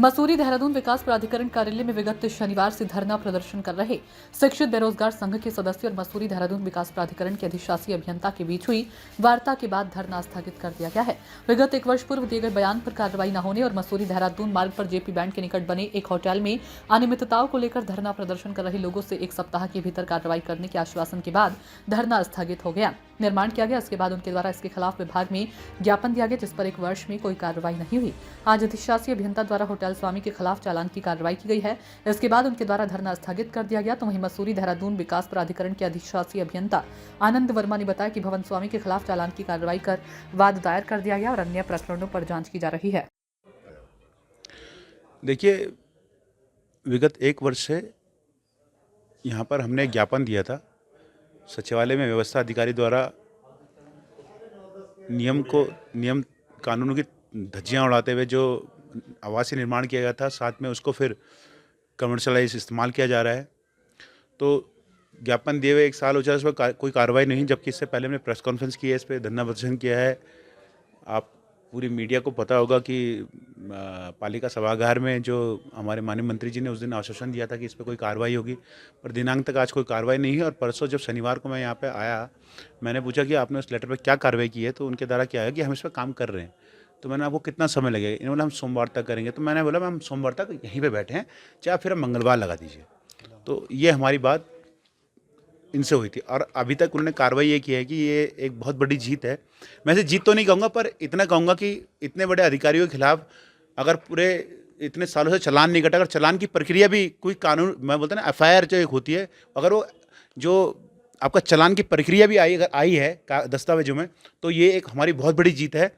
मसूरी देहरादून विकास प्राधिकरण कार्यालय में विगत शनिवार से धरना प्रदर्शन कर रहे शिक्षित बेरोजगार संघ के सदस्य और मसूरी देहरादून विकास प्राधिकरण के अधिशासी अभियंता के बीच हुई वार्ता के बाद धरना स्थगित कर दिया गया है। विगत 1 वर्ष पूर्व दिए गए बयान पर कार्रवाई न होने और मसूरी देहरादून मार्ग पर जेपी बैंक के निकट बने एक होटल में अनियमितताओं को लेकर धरना प्रदर्शन कर रहे लोगों से 1 सप्ताह के भीतर कार्रवाई करने के आश्वासन के बाद धरना स्थगित हो गया। निर्माण किया गया, इसके बाद उनके द्वारा इसके खिलाफ विभाग में ज्ञापन दिया गया, जिस पर 1 वर्ष में कोई कार्रवाई नहीं हुई। आज अधिशासी अभियंता द्वारा होटल स्वामी के खिलाफ चालान की कार्रवाई की गई है। इसके बाद उनके द्वारा धरना स्थगित कर दिया गया। तो वहीं मसूरी देहरादून विकास प्राधिकरण के अधिशासी अभियंता आनंद वर्मा ने बताया कि भवन स्वामी के खिलाफ चालान की कार्रवाई कर वाद दायर कर दिया गया और अन्य प्रकरणों पर जांच की जा रही है। देखिए, विगत 1 वर्ष से यहाँ पर हमने ज्ञापन दिया था। सचिवालय में व्यवस्था अधिकारी द्वारा नियम कानूनों की धज्जियाँ उड़ाते हुए जो आवासीय निर्माण किया गया था, साथ में उसको फिर कमर्शलाइज इस्तेमाल किया जा रहा है। तो ज्ञापन दिए हुए 1 साल हो जाए, उस पर कोई कार्रवाई नहीं, जबकि इससे पहले हमने प्रेस कॉन्फ्रेंस की है, इस पर धरना प्रदर्शन किया है। आप पूरी मीडिया को पता होगा कि पालिका सभागार में जो हमारे माननीय मंत्री जी ने उस दिन आश्वासन दिया था कि इस पर कोई कार्रवाई होगी, पर दिनांक तक आज कोई कार्रवाई नहीं है। और परसों जब शनिवार को मैं यहाँ पे आया, मैंने पूछा कि आपने उस लेटर पे क्या कार्रवाई की है, तो उनके द्वारा क्या है कि हम इस पर काम कर रहे हैं। तो मैंने आपको कितना समय लगेगा, इन्होंने बोला हम सोमवार तक करेंगे। तो मैंने बोला हम सोमवार तक यहीं पर बैठे हैं, चाहे फिर हम मंगलवार लगा दीजिए। तो ये हमारी बात इनसे हुई थी और अभी तक उन्होंने कार्रवाई ये की है कि ये एक बहुत बड़ी जीत है। मैं इसे जीत तो नहीं कहूँगा, पर इतना कहूँगा कि इतने बड़े अधिकारियों के खिलाफ अगर पूरे इतने सालों से चालान नहीं कटा, अगर चालान की प्रक्रिया भी कोई कानून, मैं बोलता ना एफआईआर जो एक होती है, अगर वो जो आपका चालान की प्रक्रिया भी अगर आई है दस्तावेजों में, तो ये एक हमारी बहुत बड़ी जीत है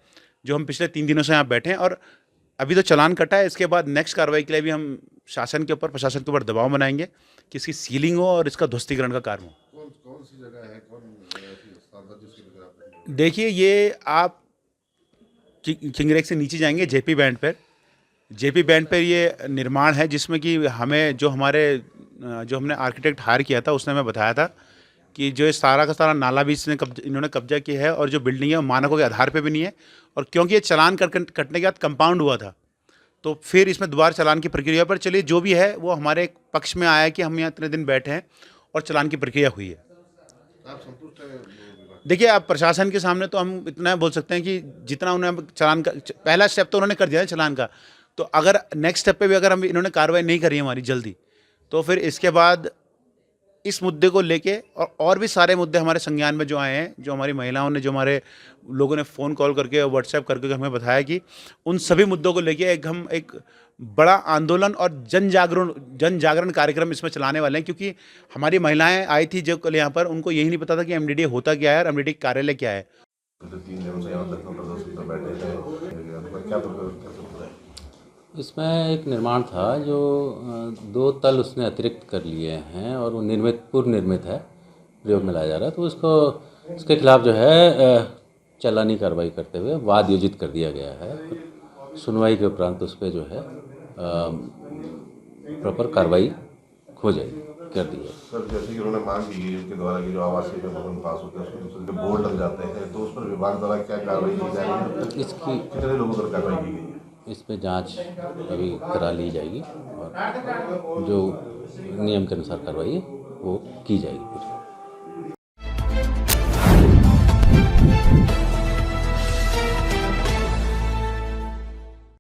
जो हम पिछले 3 दिनों से यहाँ बैठे हैं। और अभी तो चालान कटा है, इसके बाद नेक्स्ट कार्रवाई के लिए भी हम शासन के ऊपर, प्रशासन के ऊपर दबाव बनाएंगे कि इसकी सीलिंग हो और इसका ध्वस्तीकरण का कार्य हो। कौन सी जगह है, देखिए, ये आप किंगरेक से नीचे जाएंगे जेपी बैंड पर ये निर्माण है, जिसमें कि हमें जो हमने आर्किटेक्ट हायर किया था, उसने हमें बताया था कि जो सारा का सारा नाला भी इन्होंने कब्जा किया है और जो बिल्डिंग है वो मानकों के आधार पे भी नहीं है। और क्योंकि ये चालान कटने के बाद कंपाउंड हुआ था, तो फिर इसमें दोबारा चालान की प्रक्रिया पर चलिए, जो भी है वो हमारे पक्ष में आया है कि हम यहाँ इतने दिन बैठे हैं और चालान की प्रक्रिया हुई है। आप संतुष्ट हैं? देखिए, आप प्रशासन के सामने तो हम इतना बोल सकते हैं कि जितना उन्होंने चालान का पहला स्टेप तो उन्होंने कर दिया है चालान का, तो अगर नेक्स्ट स्टेप पे भी अगर हम इन्होंने कार्रवाई नहीं करी हमारी जल्दी, तो फिर इसके बाद इस मुद्दे को लेके और भी सारे मुद्दे हमारे संज्ञान में जो आए हैं, जो हमारी महिलाओं ने, जो हमारे लोगों ने फ़ोन कॉल करके और व्हाट्सएप करके हमें बताया कि उन सभी मुद्दों को लेके हम एक बड़ा आंदोलन और जन जागरण कार्यक्रम इसमें चलाने वाले हैं। क्योंकि हमारी महिलाएं आई थी जो कल यहाँ पर, उनको यही नहीं पता था कि एमडीडीए होता क्या है और एमडीडीए कार्यालय क्या है। इसमें एक निर्माण था जो 2 तल उसने अतिरिक्त कर लिए हैं और वो पूर्व निर्मित है, प्रयोग में लाया जा रहा है। तो उसके खिलाफ जो है चालानी कार्रवाई करते हुए वाद योजित कर दिया गया है। सुनवाई के उपरांत उस पर जो है प्रॉपर कार्रवाई हो जाएगी, कर दी है। सर, जैसे कि उन्होंने मांग की है उसके द्वारा कि जो आवासीय भवन पास होते हैं उसमें जो बोर्ड लग जाते हैं, तो उस पर विभाग द्वारा क्या कार्रवाई की जाएगी? इसकी कितने लोगों पर कार्रवाई की गई है? इस पे जांच अभी करा ली जाएगी और जो नियम के अनुसार कार्रवाई है वो की जाएगी।